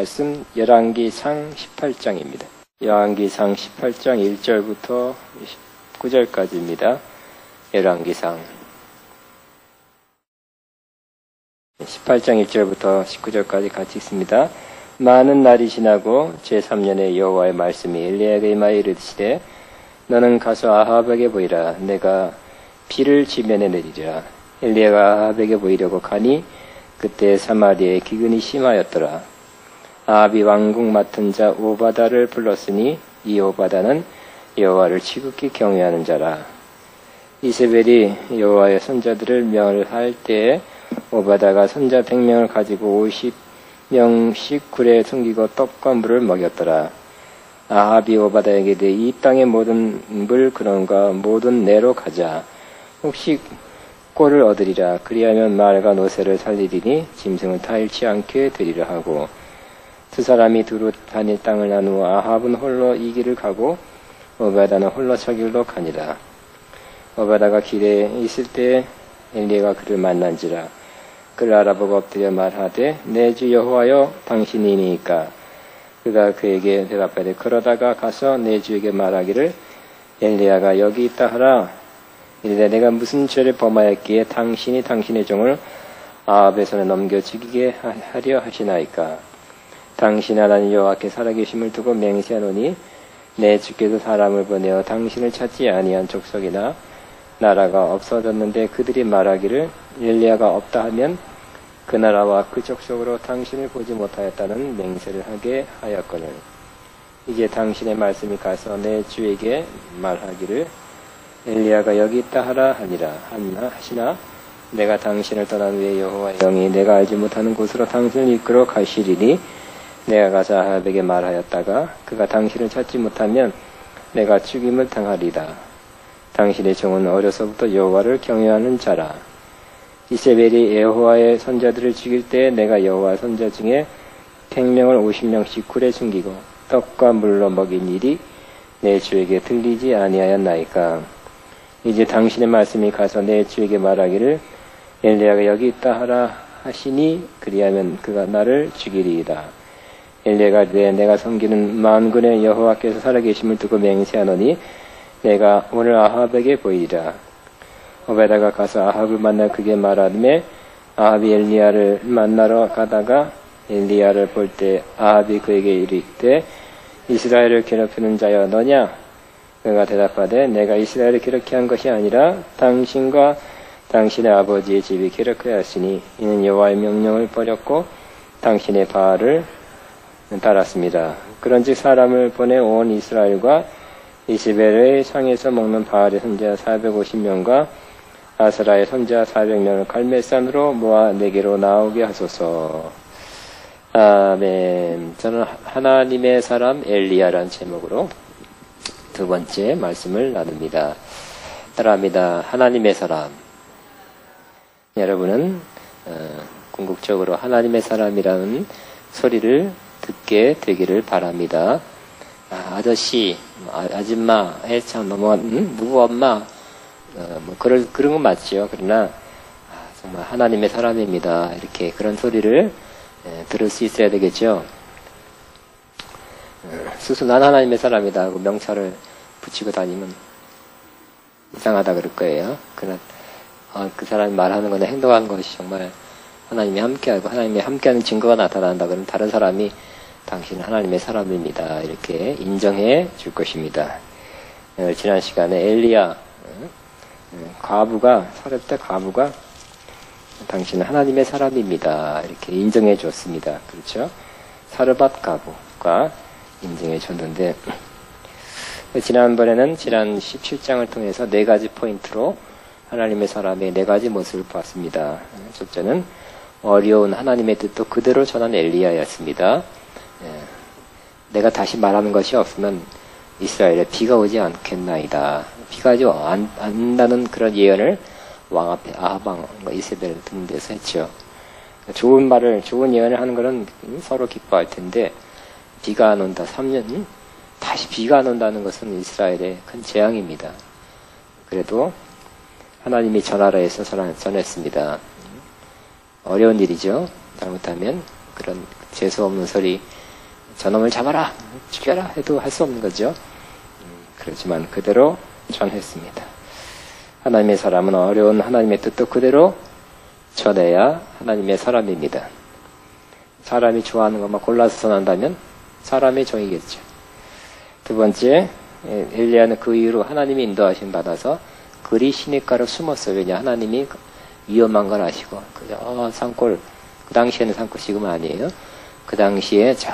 말씀 열왕기상 18장입니다. 열왕기상 18장 1절부터 19절까지입니다. 열왕기상 18장 1절부터 19절까지 같이 읽습니다. 많은 날이 지나고 제3년에 여호와의 말씀이 엘리야에게 임하여 이르시되 너는 가서 아합에게 보이라. 내가 비를 지면에 내리리라. 엘리야가 아합에게 보이려고 가니 그때 사마리아에 기근이 심하였더라. 아합이 왕궁 맡은 자 오바다를 불렀으니 이 오바다는 여호와를 지극히 경외하는 자라. 이세벨이 여호와의 선자들을 멸할 때에 오바다가 선자 100명을 가지고 50명씩 굴에 숨기고 떡과 물을 먹였더라. 아합이 오바다에게 이르되 이 땅의 모든 물 그런가 모든 내로 가자. 혹시 꼴을 얻으리라. 그리하면 말과 노새를 살리리니 짐승을 타 잃지 않게 되리라 하고 두 사람이 두루 다닐 땅을 나누어 아합은 홀로 이 길을 가고 오바다는 홀로 저 길로 가니라. 오바다가 길에 있을 때 엘리야가 그를 만난지라. 그를 알아보고 엎드려 말하되 내 주 여호와여 당신이니까. 그가 그에게 대답하되 그러다가 가서 내 주에게 말하기를 엘리야가 여기 있다 하라. 이르되 내가 무슨 죄를 범하였기에 당신이 당신의 종을 아합의 손에 넘겨 죽이게 하려 하시나이까. 당신 하나님 여호와께 살아계심을 두고 맹세하노니 내 주께서 사람을 보내어 당신을 찾지 아니한 족속이나 나라가 없어졌는데 그들이 말하기를 엘리야가 없다 하면 그 나라와 그 족속으로 당신을 보지 못하였다는 맹세를 하게 하였거늘 이제 당신의 말씀이 가서 내 주에게 말하기를 엘리야가 여기 있다 하라 하시나 내가 당신을 떠난 후에 여호와의 영이 내가 알지 못하는 곳으로 당신을 이끌어 가시리니 내가 가서 아합에게 말하였다가 그가 당신을 찾지 못하면 내가 죽임을 당하리다. 당신의 종은 어려서부터 여호와를 경외하는 자라. 이세벨이 여호와의 선자들을 죽일 때 내가 여호와 선자 중에 100명을 50명씩 굴에 숨기고 떡과 물로 먹인 일이 내 주에게 들리지 아니하였나이까. 이제 당신의 말씀이 가서 내 주에게 말하기를 엘리야가 여기 있다 하라 하시니 그리하면 그가 나를 죽이리이다. 엘리야가 이르되 내가 섬기는 만군의 여호와께서 살아계심을 두고 맹세하노니 내가 오늘 아합에게 보이리라. 오바다가 가서 아합을 만나 그게 말하며 아합이 엘리야를 만나러 가다가 엘리야를 볼 때 아합이 그에게 이르되 이스라엘을 괴롭히는 자여 너냐? 그가 대답하되 내가 이스라엘을 괴롭게 한 것이 아니라 당신과 당신의 아버지의 집이 괴롭게 하였으니 이는 여호와의 명령을 버렸고 당신의 바알을 따랐습니다. 그런즉 사람을 보내 온 이스라엘과 이스벨의 상에서 먹는 바알의 선자 450명과 아스라의 선자 400명을 갈멜산으로 모아 내게로 나오게 하소서. 아멘. 저는 하나님의 사람 엘리야라는 제목으로 두 번째 말씀을 나눕니다. 따라합니다. 하나님의 사람. 여러분은 궁극적으로 하나님의 사람이라는 소리를 듣게 되기를 바랍니다. 아저씨, 아줌마, 참 누구 엄마, 그런 건 맞죠. 그러나 정말 하나님의 사람입니다. 이렇게 그런 소리를 들을 수 있어야 되겠죠. 스스로 난 하나님의 사람이다 하고 명찰을 붙이고 다니면 이상하다 그럴 거예요. 그러나 그 사람이 말하는 거나 행동하는 것이 정말 하나님이 함께하고 하나님이 함께하는 증거가 나타난다 그러면 다른 사람이 당신은 하나님의 사람입니다. 이렇게 인정해 줄 것입니다. 지난 시간에 엘리야 사렙대 과부가 당신은 하나님의 사람입니다. 이렇게 인정해 줬습니다. 그렇죠? 사르밧 과부가 인정해 줬는데 지난번에는 지난 17장을 통해서 4가지 포인트로 하나님의 사람의 4가지 모습을 보았습니다. 첫째는 어려운 하나님의 뜻도 그대로 전한 엘리야였습니다. 내가 다시 말하는 것이 없으면 이스라엘에 비가 오지 않겠나이다. 비가 오지 않는다는 그런 예언을 왕 앞에 아합 왕과 이세벨 듣는 데서 했죠. 좋은 예언을 하는 것은 서로 기뻐할 텐데 비가 안 온다. 3년 다시 비가 안 온다는 것은 이스라엘의 큰 재앙입니다. 그래도 하나님이 전하라 해서 전했습니다. 어려운 일이죠. 잘못하면 그런 재수 없는 소리, 저놈을 잡아라, 죽여라 해도 할 수 없는 거죠. 그렇지만 그대로 전했습니다. 하나님의 사람은 어려운 하나님의 뜻도 그대로 전해야 하나님의 사람입니다. 사람이 좋아하는 것만 골라서 전한다면 사람의 종이겠죠. 두 번째, 엘리야는 그 이후로 하나님이 인도하심 받아서 그리 시냇가로 숨었어요. 왜냐, 하나님이 위험한 걸 아시고, 그저 산골, 그 당시에는 산골, 지금은 아니에요. 그 당시에 저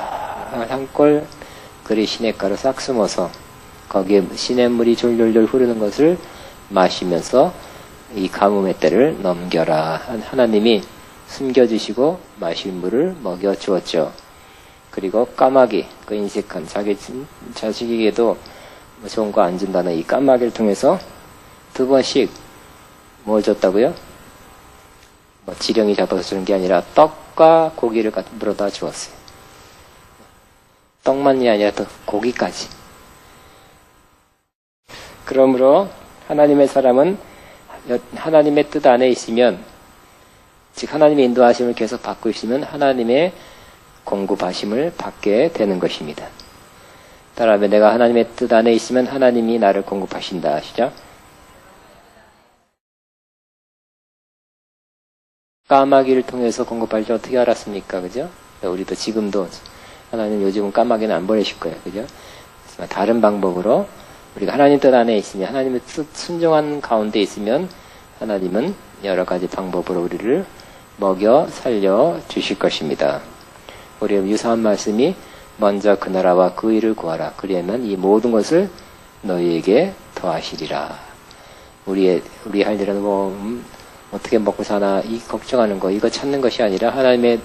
산골 그리 시냇가로 싹 숨어서 거기에 시냇물이 졸졸졸 흐르는 것을 마시면서 이 가뭄의 때를 넘겨라. 하나님이 숨겨주시고 마실 물을 먹여주었죠. 그리고 까마귀, 그 인색한 자기 자식에게도 좋은 거 안 준다는 이 까마귀를 통해서 2번씩 뭘 줬다고요? 뭐 지렁이 잡아서 주는 게 아니라 떡과 고기를 물어다 주었어요. 떡만이 아니라 또 고기까지. 그러므로 하나님의 사람은 하나님의 뜻 안에 있으면, 즉 하나님의 인도하심을 계속 받고 있으면 하나님의 공급하심을 받게 되는 것입니다. 따라하면 내가 하나님의 뜻 안에 있으면 하나님이 나를 공급하신다 하시죠. 까마귀를 통해서 공급할 줄 어떻게 알았습니까? 그죠? 우리도 지금도 하나님 요즘은 까마귀는 안 보내실 거예요. 그죠? 다른 방법으로 우리가 하나님 뜻 안에 있으면, 하나님의 뜻 순종한 가운데 있으면 하나님은 여러 가지 방법으로 우리를 먹여 살려 주실 것입니다. 우리의 유사한 말씀이 먼저 그 나라와 그 일을 구하라. 그리하면 이 모든 것을 너희에게 더하시리라. 우리 할 일은 어떻게 먹고 사나 이 걱정하는 거, 이거 찾는 것이 아니라 하나님의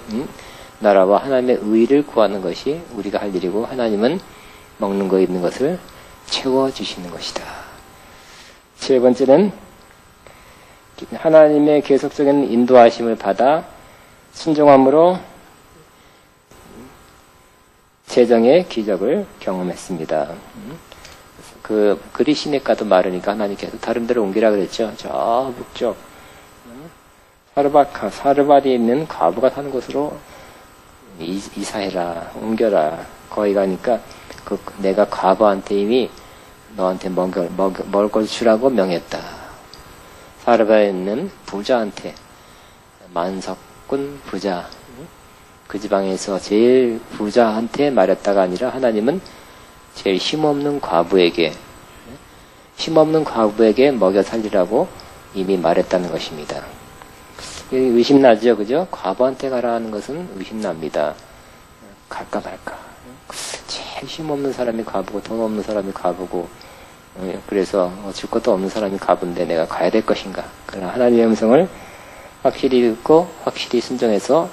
나라와 하나님의 의를 구하는 것이 우리가 할 일이고, 하나님은 먹는 거 입는 것을 채워주시는 것이다. 세 번째는 하나님의 계속적인 인도하심을 받아 순종함으로 재정의 기적을 경험했습니다. 그리 시냇가도 마르니까 하나님께서 다른 데로 옮기라 그랬죠. 저 북쪽 사르바디에 있는 과부가 사는 곳으로 이사해라, 옮겨라. 거기 가니까 내가 과부한테 이미 너한테 먹을 걸 주라고 명했다. 사르바디에 있는 부자한테, 만석군 부자, 그 지방에서 제일 부자한테 말했다가 아니라 하나님은 제일 힘없는 과부에게 먹여 살리라고 이미 말했다는 것입니다. 의심나죠, 그죠? 과부한테 가라 하는 것은 의심납니다. 갈까 말까. 제일 힘없는 사람이 과부고 돈 없는 사람이 과부고, 그래서 줄 것도 없는 사람이 과부인데 내가 가야 될 것인가. 그러나 하나님의 음성을 확실히 듣고 확실히 순종해서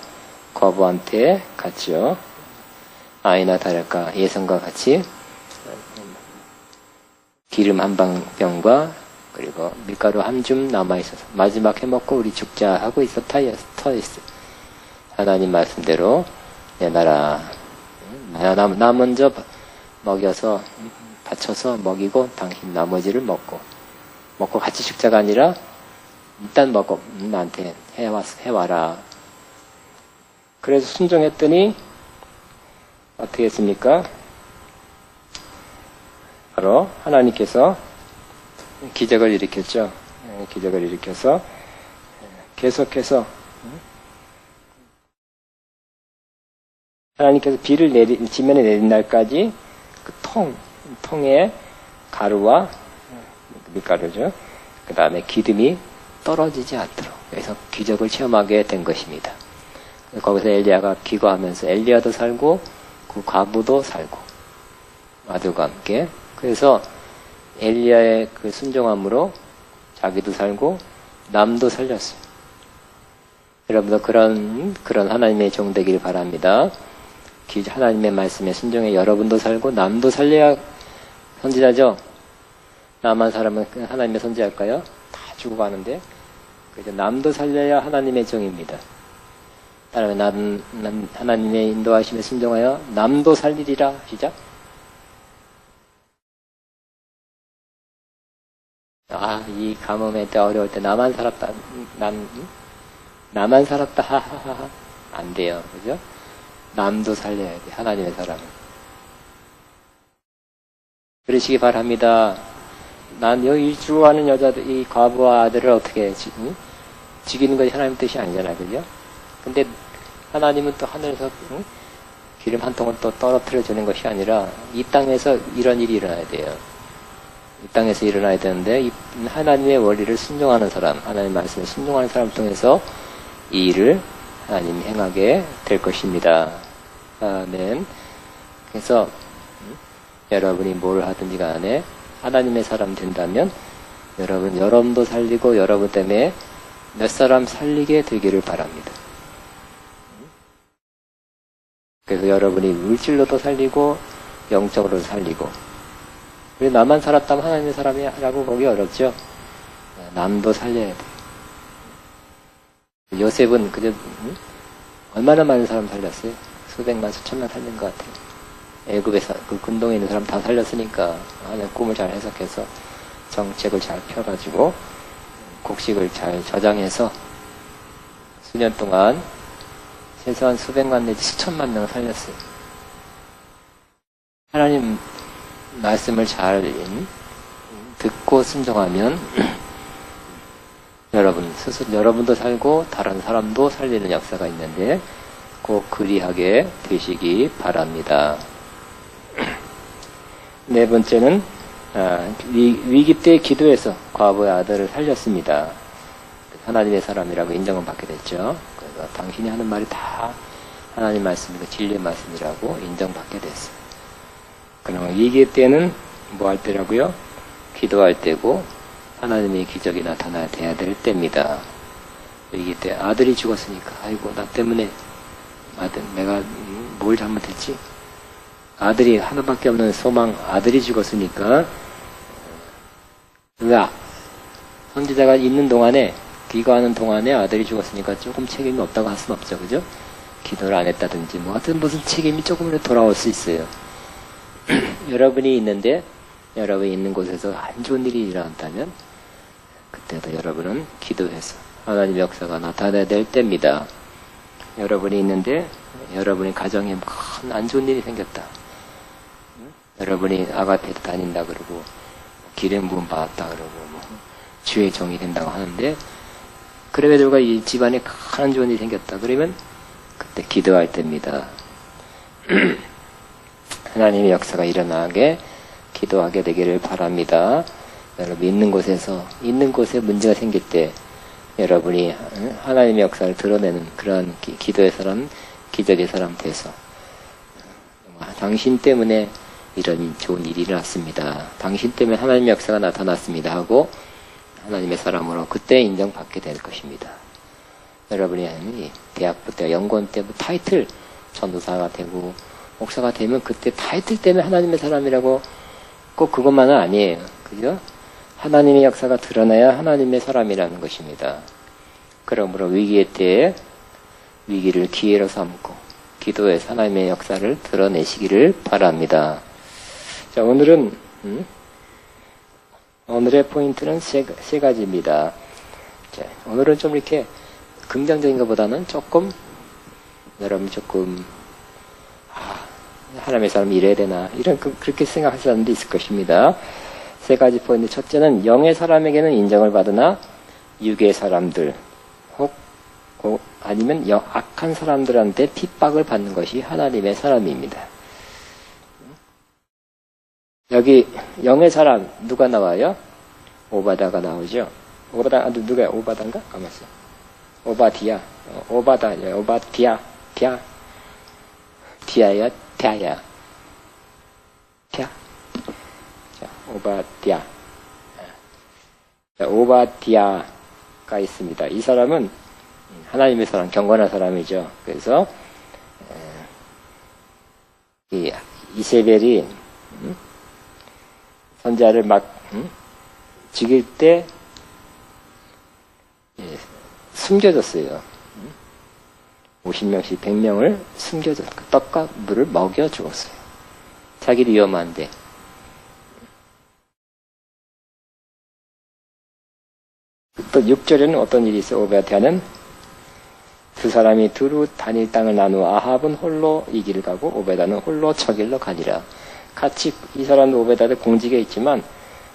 과부한테 갔죠. 아이나 다를까 예성과 같이 기름 한 병과 그리고 밀가루 한 줌 남아있어서 마지막 해먹고 우리 죽자 하고 터있어. 하나님 말씀대로 내놔라. 나 먼저 먹여서 바쳐서 먹이고 당신 나머지를 먹고 같이 죽자가 아니라 일단 먹어. 나한테 해와라. 그래서 순종했더니 어떻게 했습니까? 바로 하나님께서 기적을 일으켰죠. 기적을 일으켜서 계속해서 하나님께서 비를 지면에 내린 날까지 그 통에 가루와 밀가루죠. 그 다음에 기름이 떨어지지 않도록, 그래서 기적을 체험하게 된 것입니다. 거기서 엘리야가 기거하면서 엘리야도 살고 그 과부도 살고 아들과 함께, 그래서 엘리야의 그 순종함으로 자기도 살고 남도 살렸어요. 여러분도 그런 하나님의 종 되기를 바랍니다. 하나님의 말씀에 순종해 여러분도 살고 남도 살려야 선지자죠. 나만 살면 하나님의 선지자일까요? 다 죽어가는데, 그래서 남도 살려야 하나님의 종입니다. 따라서 하나님의 인도하심에 순종하여 남도 살리리라. 시작. 이 가뭄에 때 어려울 때 나만 살았다. 나만 살았다. 하하하. 안 돼요. 그죠? 남도 살려야 돼. 하나님의 사람은. 그러시기 바랍니다. 난 여기 주하는 여자들, 이 과부와 아들을 어떻게 죽이는 것이 하나님 뜻이 아니잖아요. 그죠? 근데 하나님은 또 하늘에서 기름 한 통을 또 떨어뜨려 주는 것이 아니라 이 땅에서 이런 일이 일어나야 돼요. 이 땅에서 일어나야 되는데 이 하나님의 원리를 순종하는 사람, 하나님의 말씀에 순종하는 사람을 통해서 이 일을 하나님이 행하게 될 것입니다. 아멘. 그래서 여러분이 뭘 하든지 간에 하나님의 사람 된다면 여러분도 살리고 여러분 때문에 몇 사람 살리게 되기를 바랍니다. 그래서 여러분이 물질로도 살리고 영적으로도 살리고, 그리고 나만 살았다면 하나님의 사람이라고 보기 어렵죠. 남도 살려야 돼. 요셉은 그저 얼마나 많은 사람 살렸어요? 수백만 수천만 살린 것 같아요. 애굽에 그 근동에 있는 사람 다 살렸으니까 하나님 꿈을 잘 해석해서 정책을 잘 펴가지고 곡식을 잘 저장해서 수년 동안 최소한 수백만 내지 수천만 명을 살렸어요. 하나님 말씀을 잘 듣고 순종하면 여러분도 살고 다른 사람도 살리는 역사가 있는데 꼭 그리하게 되시기 바랍니다. 네 번째는 위기 때 기도해서 과부의 아들을 살렸습니다. 하나님의 사람이라고 인정을 받게 됐죠. 그래서 당신이 하는 말이 다 하나님 말씀이고 진리의 말씀이라고 인정받게 됐어요. 그러면 위기 때는 뭐 할 때라고요? 기도할 때고 하나님의 기적이 나타나야 될 때입니다. 위기 때 아들이 죽었으니까 아이고 나 때문에 내가 뭘 잘못했지? 아들이 하나밖에 없는 소망 아들이 죽었으니까 선지자가 있는 동안에 기거하는 동안에 아들이 죽었으니까 조금 책임이 없다고 할 수는 없죠. 그죠? 기도를 안 했다든지 뭐 하여튼 무슨 책임이 조금이라도 돌아올 수 있어요. 여러분이 있는데 여러분이 있는 곳에서 안 좋은 일이 일어난다면 그때도 여러분은 기도해서 하나님의 역사가 나타나야 될 때입니다. 여러분이 있는데 여러분의 가정에 큰 안 좋은 일이 생겼다. 여러분이 아가페 다닌다 그러고 기름 부음 받았다 그러고 뭐 주의 종이 된다고 하는데 그런 애들과 이 집안에 큰 안 좋은 일이 생겼다. 그러면 그때 기도할 때입니다. 하나님의 역사가 일어나게 기도하게 되기를 바랍니다. 여러분 있는 곳에 문제가 생길 때 여러분이 하나님의 역사를 드러내는 그런 기도의 사람, 기적의 사람 돼서 당신 때문에 이런 좋은 일이 일어났습니다. 당신 때문에 하나님의 역사가 나타났습니다 하고 하나님의 사람으로 그때 인정받게 될 것입니다. 여러분이 대학부 때, 연구원 때 뭐 타이틀 전도사가 되고 목사가 되면 그때 타이틀 때문에 하나님의 사람이라고 꼭 그것만은 아니에요. 그죠? 하나님의 역사가 드러나야 하나님의 사람이라는 것입니다. 그러므로 위기의 때에 위기를 기회로 삼고 기도해서 하나님의 역사를 드러내시기를 바랍니다. 자, 오늘의 포인트는 세 가지입니다. 자, 오늘은 좀 이렇게 긍정적인 것보다는 여러분 하나님의 사람이 이래야 되나 그렇게 생각하는 사람도 있을 것입니다. 세 가지 포인트. 첫째는 영의 사람에게는 인정을 받으나 육의 사람들 아니면 악한 사람들한테 핍박을 받는 것이 하나님의 사람입니다. 여기 영의 사람 누가 나와요? 오바다가 나오죠. 누가 오바다인가? 가만있어. 오바디야. 디아야 펴야. 자, 오바디아. 자, 오바디아가 있습니다. 이 사람은 하나님의 사람, 경건한 사람이죠. 그래서 이세벨이 선지자를 막 죽일 때 숨겨줬어요. 50명씩 100명을 숨겨줬어요. 떡과 물을 먹여 주었어요. 자기도 위험한데. 또 6절에는 어떤 일이 있어요? 오바댜는 두 사람이 두루 다닐 땅을 나누어 아합은 홀로 이 길을 가고 오베다는 홀로 저 길로 가니라. 같이 이 사람도 오베다도 공직에 있지만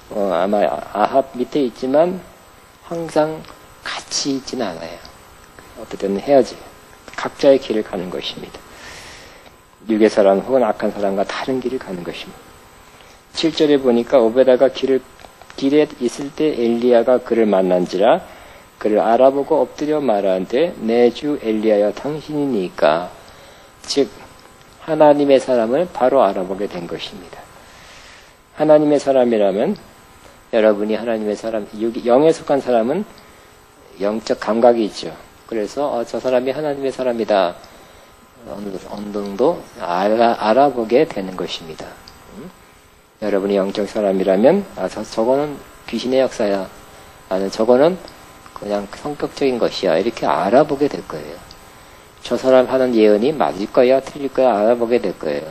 아마 아합 밑에 있지만 항상 같이 있지는 않아요. 어쨌든 헤어져요. 각자의 길을 가는 것입니다. 육의 사람 혹은 악한 사람과 다른 길을 가는 것입니다. 7절에 보니까 오베다가 길에 있을 때 엘리야가 그를 만난지라 그를 알아보고 엎드려 말하는데 내 주 엘리야여 당신이니까, 즉 하나님의 사람을 바로 알아보게 된 것입니다. 하나님의 사람이라면 여러분이 하나님의 사람, 영에 속한 사람은 영적 감각이 있죠. 그래서 저 사람이 하나님의 사람이다, 어느 정도 알아보게 되는 것입니다. 여러분이 영적 사람이라면 저거는 귀신의 역사야, 아니 저거는 그냥 성격적인 것이야, 이렇게 알아보게 될 거예요. 저 사람 하는 예언이 맞을 거야 틀릴 거야 알아보게 될 거예요.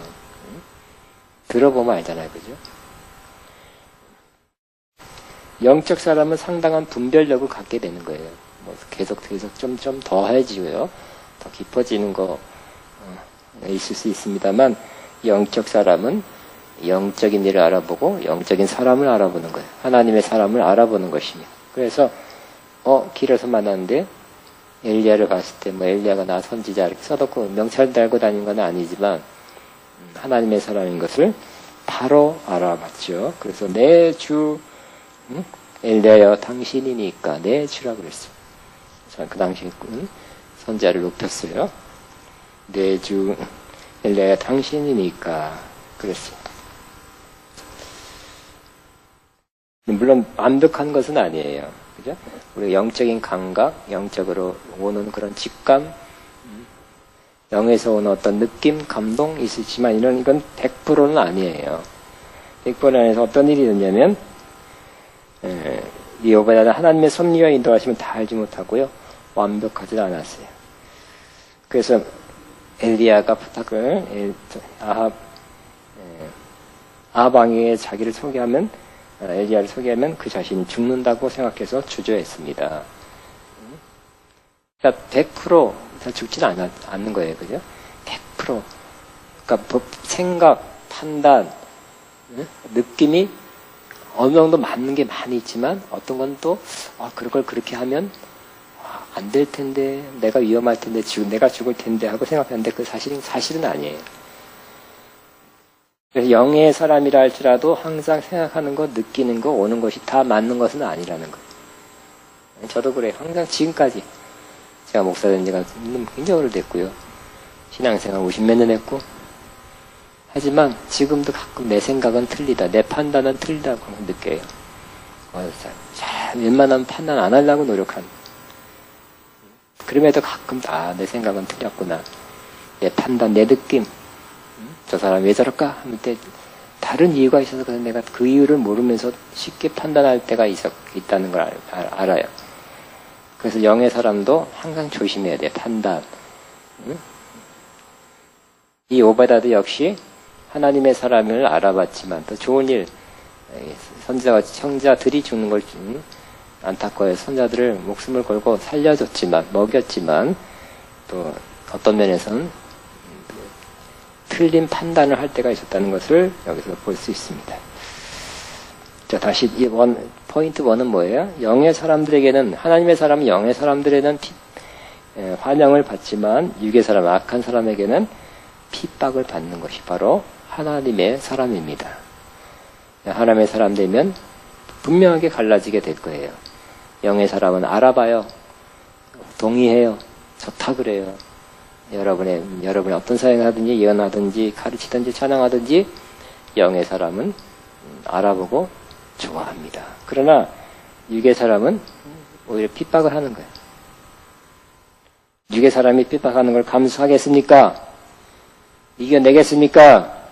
들어보면 알잖아요, 그죠? 영적 사람은 상당한 분별력을 갖게 되는 거예요. 뭐 계속 좀 더해지고요, 더 깊어지는 거 있을 수 있습니다만, 영적 사람은 영적인 일을 알아보고 영적인 사람을 알아보는 거예요. 하나님의 사람을 알아보는 것입니다. 그래서 길에서 만났는데 엘리야를 봤을 때 엘리야가 나 선지자 이렇게 써놓고 명찰 달고 다니는 건 아니지만 하나님의 사람인 것을 바로 알아봤죠. 그래서 내 주 엘리야여 당신이니까 내 주라 그랬어요. 자, 그 당시 선지자를 높였어요. 내 주 엘리야여 당신이니까 그랬어요. 물론 완벽한 것은 아니에요. 그죠? 우리 영적인 감각, 영적으로 오는 그런 직감, 영에서 오는 어떤 느낌, 감동 있으지만 이건 100%는 아니에요. 100% 안에서 어떤 일이 있냐면 이 오베다는 하나님의 섭리와 인도하시면 다 알지 못하고요, 완벽하지 않았어요. 그래서 엘리야가 부탁을 아합 왕에게 자기를 소개하면, 엘리야를 소개하면 그 자신이 죽는다고 생각해서 주저했습니다. 그러니까 100% 죽지는 않는 거예요, 그죠? 100%. 그러니까 생각, 판단, 느낌이 어느 정도 맞는 게 많이 있지만 어떤 건 또 그럴 걸 그렇게 하면 안 될 텐데, 내가 위험할 텐데, 내가 죽을 텐데 하고 생각하는데 그 사실은 아니에요. 그래서 영의 사람이라 할지라도 항상 생각하는 것, 느끼는 것, 오는 것이 다 맞는 것은 아니라는 거예요. 저도 그래요. 항상 지금까지 제가 목사 된 지가 굉장히 오래됐고요. 신앙생활 50몇 년 했고, 하지만 지금도 가끔 내 생각은 틀리다, 내 판단은 틀리다고 느껴요. 웬만하면 판단 안 하려고 노력하는. 그럼에도 가끔 내 생각은 틀렸구나, 내 판단, 내 느낌, 저 사람이 왜 저럴까 하면 때 다른 이유가 있어서 그래서 내가 그 이유를 모르면서 쉽게 판단할 때가 있다는 걸 알아요. 그래서 영의 사람도 항상 조심해야 돼, 판단. 이 오베다도 역시 하나님의 사람을 알아봤지만 또 좋은 일, 선자들이 죽는 걸 안타까워해서 선자들을 목숨을 걸고 살려줬지만, 먹였지만, 또 어떤 면에서는 틀린 판단을 할 때가 있었다는 것을 여기서 볼 수 있습니다. 자, 다시 포인트 1은 뭐예요? 영의 사람들에게는, 하나님의 사람은 영의 사람들에게는 환영을 받지만 육의 사람, 악한 사람에게는 핍박을 받는 것이 바로 하나님의 사람입니다. 하나님의 사람 되면 분명하게 갈라지게 될 거예요. 영의 사람은 알아봐요, 동의해요, 좋다 그래요. 여러분이 어떤 사역을 하든지 예언하든지 가르치든지 찬양하든지 영의 사람은 알아보고 좋아합니다. 그러나 육의 사람은 오히려 핍박을 하는 거예요. 육의 사람이 핍박하는 걸 감수하겠습니까? 이겨내겠습니까?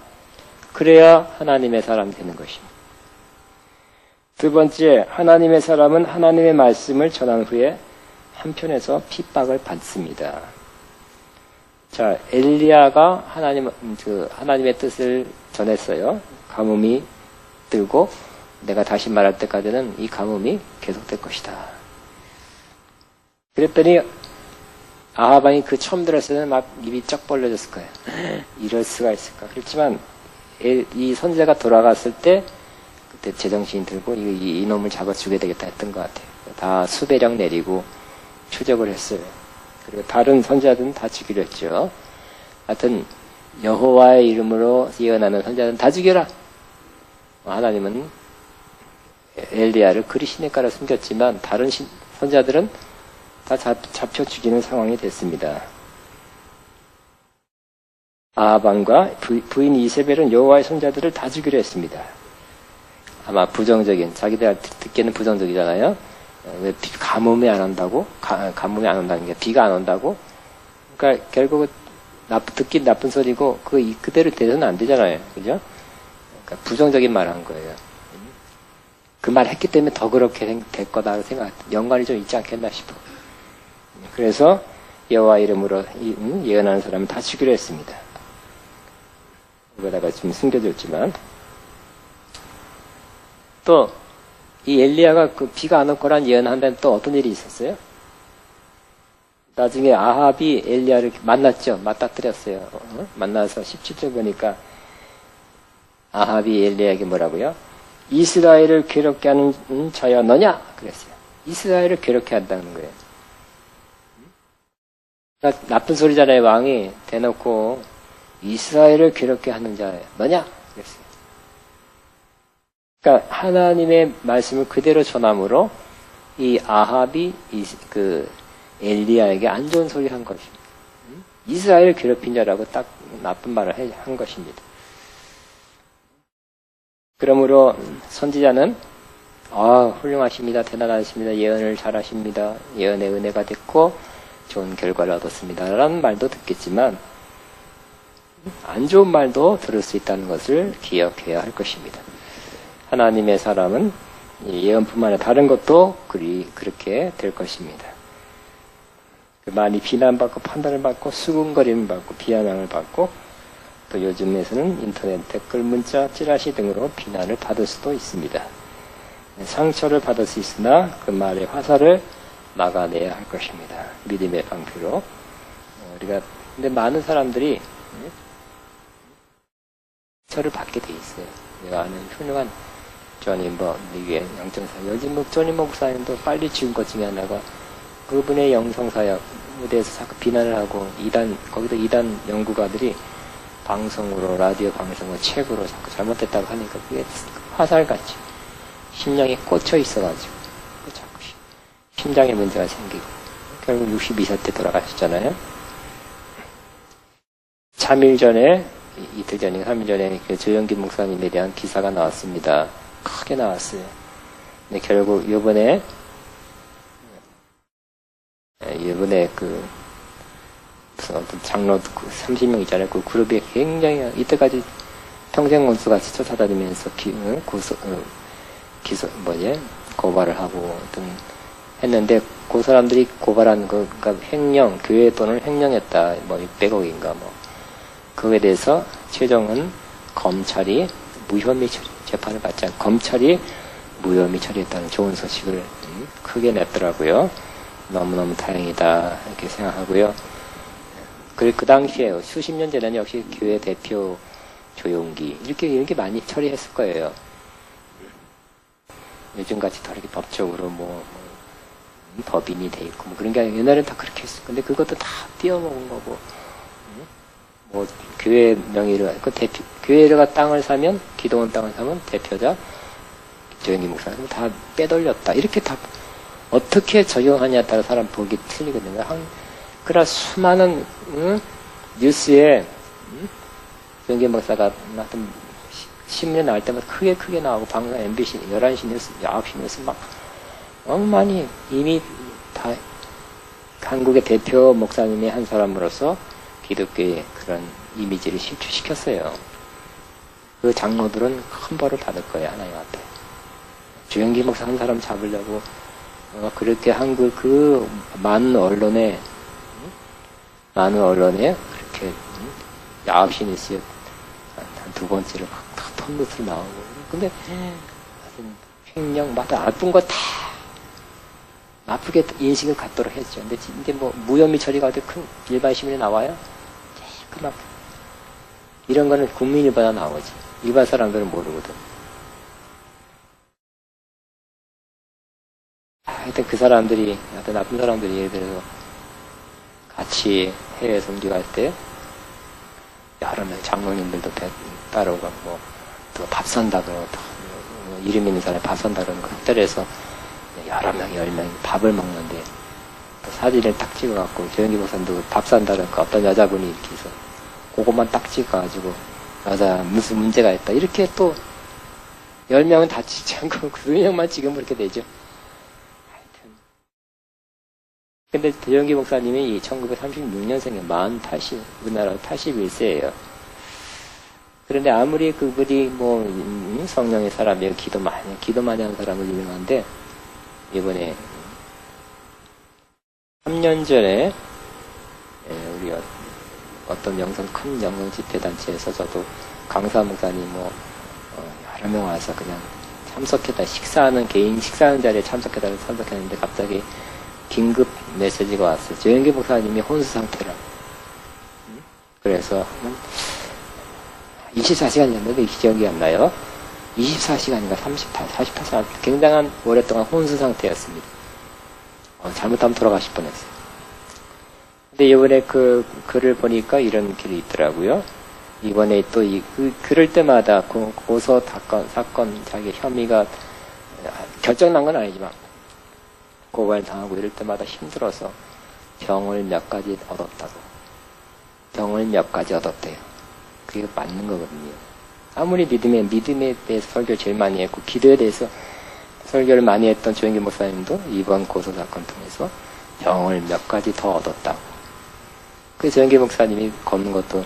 그래야 하나님의 사람이 되는 것입니다. 두 번째, 하나님의 사람은 하나님의 말씀을 전한 후에 한편에서 핍박을 받습니다. 자, 엘리야가 하나님의 뜻을 전했어요. 가뭄이 들고 내가 다시 말할 때까지는 이 가뭄이 계속될 것이다. 그랬더니 아하방이 그 처음 들었을 때는 막 입이 쩍 벌려졌을 거예요. 이럴 수가 있을까. 그렇지만 이 선제가 돌아갔을 때 그때 제정신이 들고 이놈을 잡아 죽여야 되겠다 했던 것 같아요. 다 수배령 내리고 추적을 했어요. 그리고 다른 선자들은 다 죽이려 했죠. 하여튼 여호와의 이름으로 예언하는 선자들은 다 죽여라. 하나님은 엘리야를 그리 시냇가로 숨겼지만 다른 선자들은 다 잡혀 죽이는 상황이 됐습니다. 아하방과 부인 이세벨은 여호와의 선자들을 다 죽이려 했습니다. 아마 부정적인, 자기들 듣기에는 부정적이잖아요. 왜 가뭄이 안 온다고? 가뭄이 안 온다는 게 비가 안 온다고? 그러니까 결국은 듣기 나쁜 소리고 그대로 돼서는 안 되잖아요. 그죠? 그러니까 부정적인 말을 한 거예요. 그 말 했기 때문에 더 그렇게 될 거다 생각, 연관이 좀 있지 않겠나 싶어. 그래서 여호와 이름으로 예언하는 사람은 다 죽이려 했습니다. 이거다가 좀 숨겨졌지만 또 이 엘리야가 그 비가 안 올 거란 예언한 다음에 또 어떤 일이 있었어요? 나중에 아합이 엘리야를 만났죠. 맞닥뜨렸어요. 만나서 17절 보니까 아합이 엘리야에게 뭐라고요? 이스라엘을 괴롭게 하는 자야 너냐? 그랬어요. 이스라엘을 괴롭게 한다는 거예요. 그러니까 나쁜 소리잖아요. 왕이 대놓고 이스라엘을 괴롭게 하는 자야 너냐? 그랬어요. 그러니까 하나님의 말씀을 그대로 전함으로 이 아합이 엘리야에게 안 좋은 소리 한 것입니다. 이스라엘을 괴롭힌 자라고 딱 나쁜 말을 한 것입니다. 그러므로 선지자는 훌륭하십니다. 대단하십니다. 예언을 잘하십니다. 예언의 은혜가 됐고 좋은 결과를 얻었습니다. 라는 말도 듣겠지만 안 좋은 말도 들을 수 있다는 것을 기억해야 할 것입니다. 하나님의 사람은 예언뿐만 아니라 다른 것도 그렇게 될 것입니다. 많이 비난받고 판단을 받고 수군거림을 받고 비아냥을 받고 또 요즘에서는 인터넷 댓글 문자 찌라시 등으로 비난을 받을 수도 있습니다. 상처를 받을 수 있으나 그 말의 화살을 막아내야 할 것입니다. 믿음의 방패로 근데 많은 사람들이 상처를 받게 돼 있어요. 내가 아는 훌륭한 이게 영정사역 요즘 조니 목사님도 빨리 죽은 것 중에 하나가 그분의 영성사역에 대해서 자꾸 비난을 하고 거기도 이단 연구가들이 방송으로 라디오 방송으로 책으로 자꾸 잘못됐다고 하니까 그게 화살같이 심령에 꽂혀 있어가지고 자꾸 심장에 문제가 생기고 결국 62살 때 돌아가셨잖아요. 3일 전에 이틀 전인가 3일 전에 그 조영기 목사님에 대한 기사가 나왔습니다. 크게 나왔어요. 근데 결국 이번에 무슨 어떤 장로 30명 있잖아요. 그 그룹이 굉장히 이때까지 평생 원수같이 쫓아다니면서 고발을 하고 했는데 그 사람들이 고발한 그러니까 횡령, 교회 돈을 횡령했다. 600억인가 그거에 대해서 최종은 검찰이 무혐의 재판을 받지 않고 검찰이 무혐의 처리했다는 좋은 소식을 크게 냈더라고요. 너무너무 다행이다 이렇게 생각하고요. 그리고 그 당시에 수십 년 전에는 역시 교회 대표 조용기 이렇게 많이 처리했을 거예요. 요즘같이 다 이렇게 법적으로 법인이 돼 있고 그런 게 아니라 옛날에는 다 그렇게 했어. 근데 그것도 다 띄어먹은 거고 교회 명의로 교회가 땅을 사면 기도원 땅을 사면 대표자 조영기 목사님 다 빼돌렸다. 이렇게 다 어떻게 적용하냐에 따라 사람 보기 틀리거든요. 그러나 수많은 뉴스에 조영기 목사가 하여튼 신문에 나올 때마다 크게 나오고 방송 MBC 11시 뉴스 9시 뉴스 막 많이 이미 다 한국의 대표 목사님의 한 사람으로서 기독교의 그런 이미지를 실추시켰어요. 그 장로들은 큰 벌을 받을 거예요. 하나님 앞에. 조영기 목사 한 사람 잡으려고 그렇게 한국 그 많은 언론에 그렇게 9시 뉴스에 한 두 번째로 막 톱뉴스 나오고. 근데 횡령마다 나쁜 거 다 나쁘게 인식을 갖도록 했죠. 근데 이제 뭐 무혐의 처리가 어디 큰 일반 시민에 나와요? 그만 이런 거는 국민일보다 나오지. 일반 사람들은 모르거든. 하여튼 그 사람들이, 하여튼 나쁜 사람들이 예를 들어서 같이 해외 선교할 때 여러 명 장로님들도 따라오고 뭐 또 밥 산다 그러고 이름 있는 사람이 밥 산다 그러는 거 호텔에서 여러 명, 10명이 밥을 먹는데 사진을 딱 찍어갖고 조영기 목사님도 밥 산다는 거 어떤 여자분이 이렇게 해서 그것만 딱 찍어가지고 여자 무슨 문제가 있다 이렇게 또 10명은 다 찍지 않고 2명만 찍으면 그렇게 되죠. 하여튼 근데 조영기 목사님이 1936년생에 80 우리나라 81세예요. 그런데 아무리 그분이 뭐 성령의 사람이에요. 기도 많이 하는 사람으로 유명한데 이번에 3년 전에 우리 어떤 큰 영성 집회단체에서 저도 강사 목사님 여러 명 와서 그냥 참석했다 개인 식사하는 자리에 참석했는데 갑자기 긴급 메시지가 왔어요. 조영기 목사님이 혼수 상태라. 그래서 24시간이었는데 기억이 안 나요. 24시간인가 48시간 굉장한 오랫동안 혼수 상태였습니다. 잘못하면 돌아가실 뻔했어요. 근데 이번에 그 글을 보니까 이런 글이 있더라고요. 이번에 또 그럴 때마다 고소 사건 자기 혐의가 결정난 건 아니지만 고발당하고 이럴 때마다 힘들어서 병을 몇 가지 얻었다고. 병을 몇 가지 얻었대요. 그게 맞는 거거든요. 아무리 믿음에 대해서 설교를 제일 많이 했고 기도에 대해서 설교를 많이 했던 조영기 목사님도 이번 고소 사건 통해서 병을 몇 가지 더 얻었다고. 그 조영기 목사님이 걷는 것도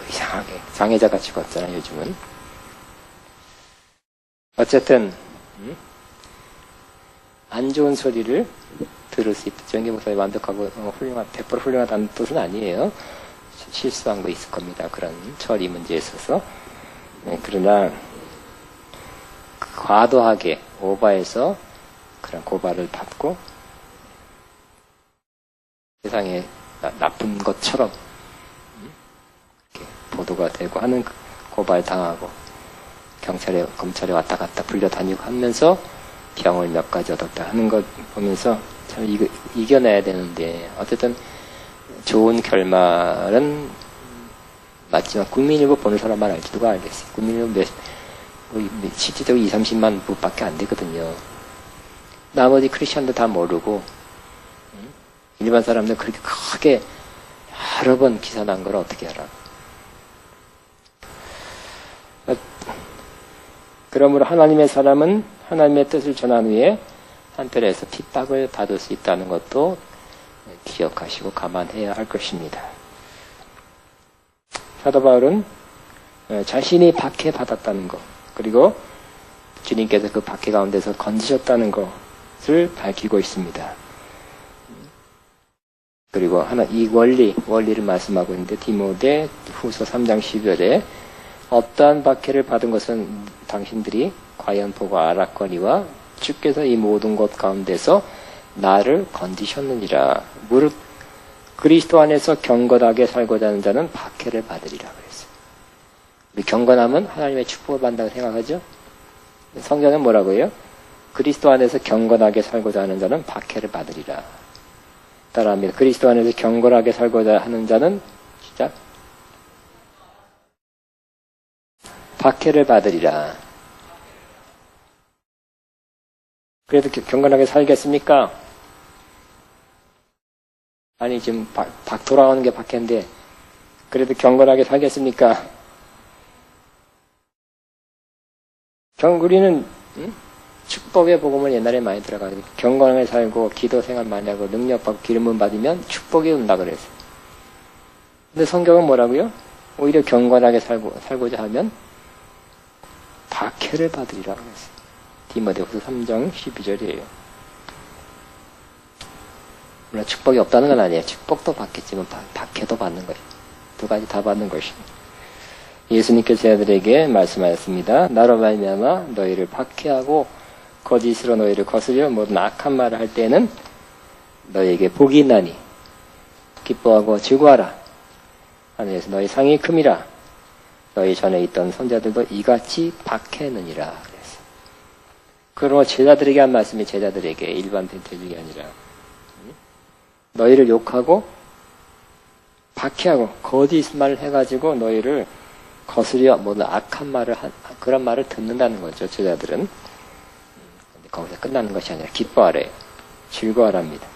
이상하게 장애자 같이 걷잖아요. 요즘은. 어쨌든 안 좋은 소리를 들을 수 있다. 조영기 목사님 완벽하고 100% 훌륭하다는 뜻은 아니에요. 실수한 거 있을 겁니다. 그런 처리 문제에 있어서. 그러나 과도하게 오버해서 그런 고발을 받고 세상에 나쁜 것처럼 이렇게 보도가 되고 하는 고발 당하고 검찰에 왔다 갔다 불려다니고 하면서 병을 몇 가지 얻었다 하는 것 보면서 참 이겨내야 되는데 어쨌든 좋은 결말은 맞지만 국민일보 보는 사람만 알지 누가 알겠어요. 국민일보 실질적으로 20-30만 부밖에 안 되거든요. 나머지 크리스천도 다 모르고 일반 사람들 그렇게 크게 여러 번 기사 난 걸 어떻게 알아. 그러므로 하나님의 사람은 하나님의 뜻을 전한 후에 한편에서 핍박을 받을 수 있다는 것도 기억하시고 감안해야 할 것입니다. 사도 바울은 자신이 박해받았다는 것 그리고 주님께서 그 박해 가운데서 건지셨다는 것을 밝히고 있습니다. 그리고 이 원리를 말씀하고 있는데 디모데 후서 3장 10절에 어떠한 박해를 받은 것은 당신들이 과연 보고 알았거니와 주께서 이 모든 것 가운데서 나를 건지셨느니라. 무릇 그리스도 안에서 경건하게 살고자 하는 자는 박해를 받으리라 그랬어요. 우리 경건함은 하나님의 축복을 받는다고 생각하죠? 성경은 뭐라고 해요? 그리스도 안에서 경건하게 살고자 하는 자는 박해를 받으리라. 따라합니다. 그리스도 안에서 경건하게 살고자 하는 자는 시작. 박해를 받으리라. 그래도 경건하게 살겠습니까? 아니 지금 돌아오는 게 박해인데 그래도 경건하게 살겠습니까? 우리는 축복의 복음을 옛날에 많이 들어가지고 경건하게 살고 기도 생활 많이 하고 능력받고 기름을 받으면 축복이 온다 그랬어요. 근데 성경은 뭐라고요? 오히려 경건하게 살고자 하면 박해를 받으리라 그랬어요. 디모데후서 3장 12절이에요. 물론 축복이 없다는 건 아니에요. 축복도 받겠지만 박해도 받는 것이에요. 두 가지 다 받는 것입니다. 예수님께서 저희들에게 말씀하였습니다. 나로 말미암아 너희를 박해하고 거짓으로 너희를 거스려 모든 악한 말을 할 때에는 너희에게 복이 있나니 기뻐하고 즐거워하라. 하늘에서 너희 상이 큼이라. 너희 전에 있던 선자들도 이같이 박해느니라. 그랬어. 그러므로 제자들에게 한 말씀이 제자들에게 일반 대적이 아니라 너희를 욕하고 박해하고 거짓말을 해가지고 너희를 거스려 모든 악한 말을 그런 말을 듣는다는 거죠. 제자들은. 근데 거기서 끝나는 것이 아니라 기뻐하래, 즐거워하랍니다.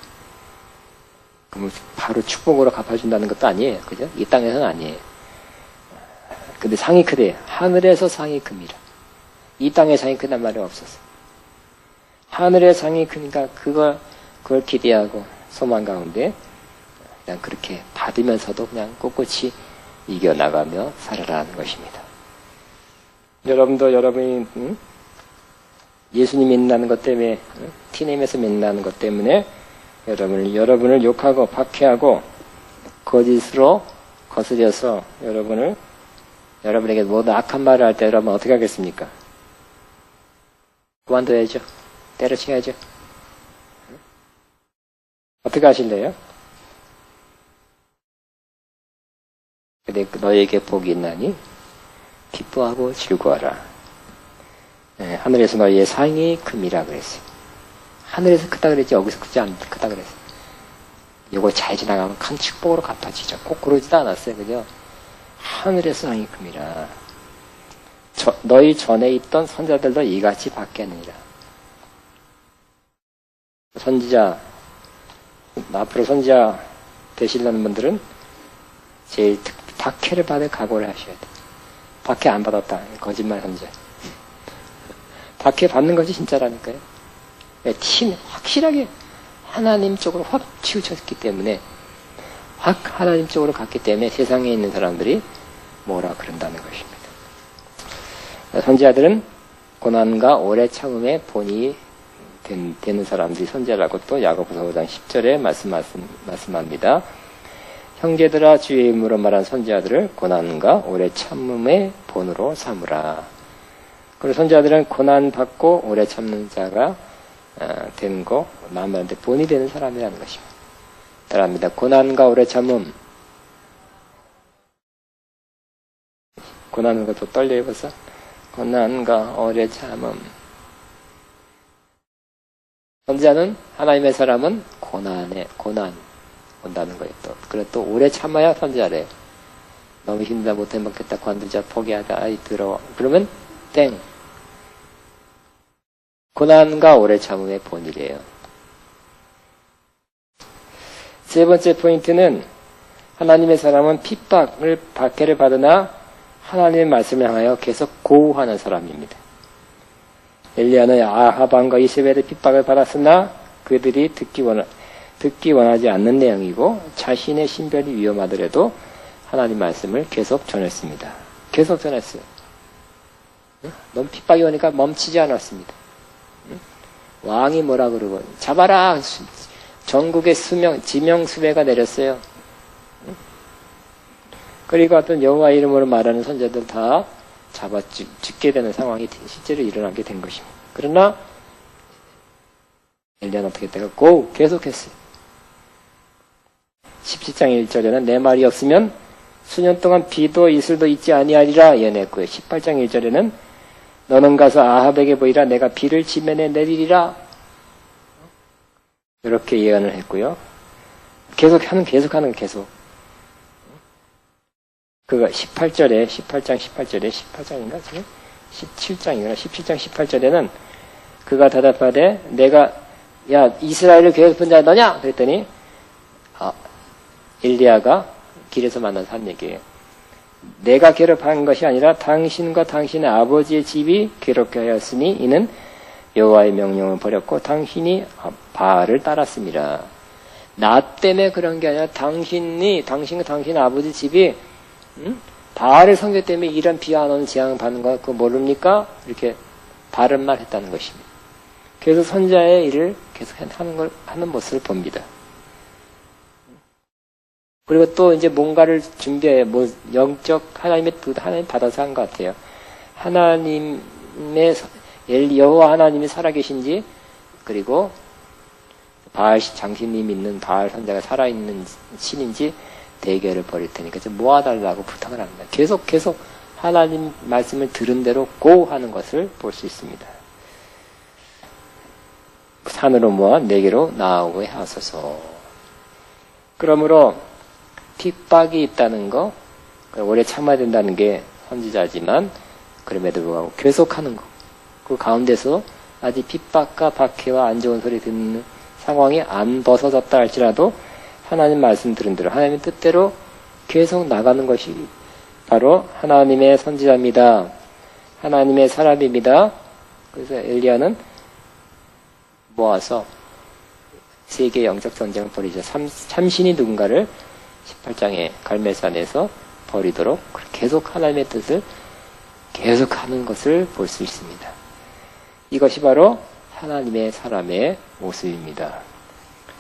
그럼 바로 축복으로 갚아준다는 것도 아니에요. 그죠? 이 땅에서는 아니에요. 근데 상이 크대. 하늘에서 상이 큽니다. 이 땅에 상이 크단 말이 없었어. 하늘의 상이 크니까 그걸 기대하고 소망 가운데 그냥 그렇게 받으면서도 그냥 꿋꿋이 이겨나가며 살아라는 것입니다. 여러분도 여러분이 예수님 믿는다는 것 때문에 티네임에서 믿는다는 것 때문에 여러분을 욕하고 박해하고 거짓으로 거스려서 여러분에게 모든 악한 말을 할 때 여러분 어떻게 하겠습니까? 그만둬야죠. 때려쳐야죠. 어떻게 하실래요? 근데 너에게 복이 있나니 기뻐하고 즐거워하라. 네, 하늘에서 너희의 상이 큼이라 그랬어요. 하늘에서 크다 그랬지 여기서 크다 그랬어요. 이거 잘 지나가면 큰 축복으로 갚아지죠. 꼭 그러지도 않았어요. 그죠? 하늘에서 상이 큼이라. 너희 전에 있던 선자들도 이같이 받겠느니라. 선지자, 앞으로 선지자 되시려는 분들은 제일 박해를 받을 각오를 하셔야 돼. 박해 안 받았다. 거짓말 선지자. 박해 받는 것이 진짜라니까요. 확실하게 하나님 쪽으로 확 치우쳤기 때문에 하나님 쪽으로 갔기 때문에 세상에 있는 사람들이 뭐라 그런다는 것입니다. 선지자들은 고난과 오래 참음의 본이 되는 사람들이 선지자라고 또 야고보서 5장 10절에 말씀합니다. 형제들아 주의 이름으로 말한 선지자들을 고난과 오래 참음의 본으로 삼으라. 그리고 선지자들은 고난 받고 오래 참는 자가 되는 거 남한테 본이 되는 사람이라는 것입니다. 따라합니다. 고난과 오래 참음. 고난은 것도 떨려 입어서 고난과 오래 참음. 선지자는 하나님의 사람은 고난 온다는 거예요. 그래 또 오래 참아야 선지자래. 너무 힘들다 못해 먹겠다 관두자 포기하다 아이 들어. 그러면 땡. 고난과 오래 참음의 본이래요. 세 번째 포인트는 하나님의 사람은 박해를 받으나 하나님의 말씀을 향하여 계속 고우하는 사람입니다. 엘리야는 아합왕과 이세벨의 핍박을 받았으나 그들이 듣기 원하지 않는 내용이고 자신의 신변이 위험하더라도 하나님 말씀을 계속 전했습니다. 계속 전했어요. 너무 핍박이 오니까 멈추지 않았습니다. 왕이 뭐라 그러고 잡아라. 전국에 지명수배가 내렸어요. 그리고 어떤 여호와 이름으로 말하는 선자들 다 잡아 죽게 되는 상황이 실제로 일어나게 된 것입니다. 그러나 엘리야는 어떻게 했다가 계속했어요. 17장 1절에는 내 말이 없으면 수년 동안 비도 이슬도 있지 아니하리라 예언했고요. 18장 1절에는 너는 가서 아합에게 보이라 내가 비를 지면에 내리리라 이렇게 예언을 했고요. 계속하는 그가 18장 18절에 18장인가 지금 17장 18절에는 그가 대답하되 내가 야 이스라엘을 괴롭힌 자 너냐 그랬더니 엘리야가 길에서 만나서 한 얘기예요. 내가 괴롭한 것이 아니라 당신과 당신의 아버지의 집이 괴롭게 하였으니 이는 여호와의 명령을 버렸고 당신이 바알을 따랐습니다. 나 때문에 그런 게 아니라 당신과 당신 아버지 집이 바알의 성교 때문에 이런 비와 안 오는 재앙을 받는 거 그거 모릅니까? 이렇게 바른 말 했다는 것입니다. 그래서 선자의 일을 계속 하는 모습을 봅니다. 그리고 또 이제 뭔가를 준비해 영적 하나님 받아서 한 것 같아요. 하나님의 여호와 하나님이 살아계신지, 그리고 바알 장신이 믿는 바알 선자가 살아있는 신인지 대결을 벌일 테니까 좀 모아달라고 부탁을 합니다. 계속 하나님 말씀을 들은 대로 고 하는 것을 볼 수 있습니다. 산으로 모아 내게로 나오게 하소서. 그러므로 핍박이 있다는 거, 오래 참아야 된다는 게 선지자지만 그럼에도 불구하고 계속하는 거, 그 가운데서 아직 핍박과 박해와 안 좋은 소리 듣는 상황이 안 벗어졌다 할지라도 하나님 말씀 들은 대로 하나님의 뜻대로 계속 나가는 것이 바로 하나님의 선지자입니다. 하나님의 사람입니다. 그래서 엘리야는 모아서 세계 영적 전쟁을 벌이죠. 참신이 누군가를 18장의 갈멜산에서 벌이도록 계속 하나님의 뜻을 계속하는 것을 볼 수 있습니다. 이것이 바로 하나님의 사람의 모습입니다.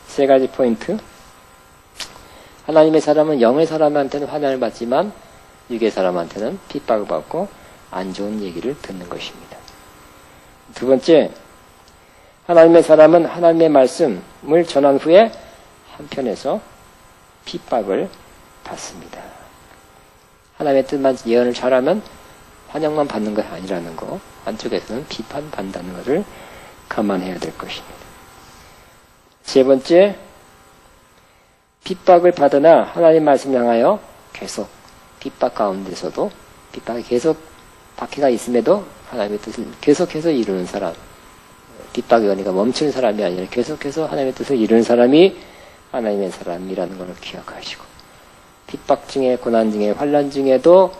세 가지 포인트. 하나님의 사람은 영의 사람한테는 환난을 받지만 육의 사람한테는 핍박을 받고 안 좋은 얘기를 듣는 것입니다. 두 번째, 하나님의 사람은 하나님의 말씀을 전한 후에 한편에서 핍박을 받습니다. 하나님의 뜻만 예언을 잘하면 환영만 받는 것이 아니라는 거, 한쪽에서는 비판받는다는 것을 감안해야 될 것입니다. 세 번째, 핍박을 받으나 하나님 말씀 향하여 계속 핍박 가운데서도 핍박이 계속 박해가 있음에도 하나님의 뜻을 계속해서 이루는 사람, 핍박이 오니까 멈추는 사람이 아니라 계속해서 하나님의 뜻을 이루는 사람이 하나님의 사람이라는 것을 기억하시고, 핍박 중에 고난 중에 환난 중에도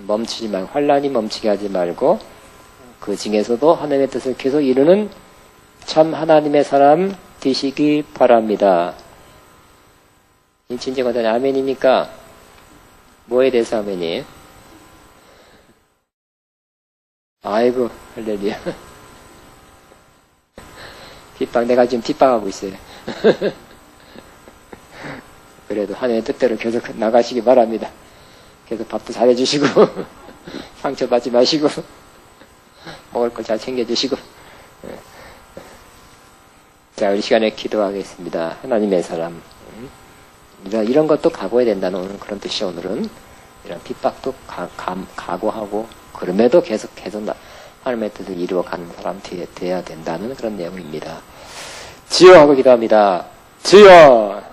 멈추지 말고, 환난이 멈추게 하지 말고 그 중에서도 하나님의 뜻을 계속 이루는 참 하나님의 사람 되시기 바랍니다. 진정하다니 아멘입니까? 뭐에 대해서 아멘이에요? 아이고 할렐루야. 핍박, 내가 지금 핍박하고 있어요. 그래도 하나님의 뜻대로 계속 나가시기 바랍니다. 계속 밥도 잘해주시고 상처받지 마시고 먹을 거 잘 챙겨주시고. 자, 우리 시간에 기도하겠습니다. 하나님의 사람, 이런 것도 각오해야 된다는 오늘 그런 뜻이, 오늘은 이런 핍박도 각오하고 그럼에도 계속 하나님의 뜻을 이루어가는 사람 되어야 된다는 그런 내용입니다. 주여 하고 기도합니다. 주여.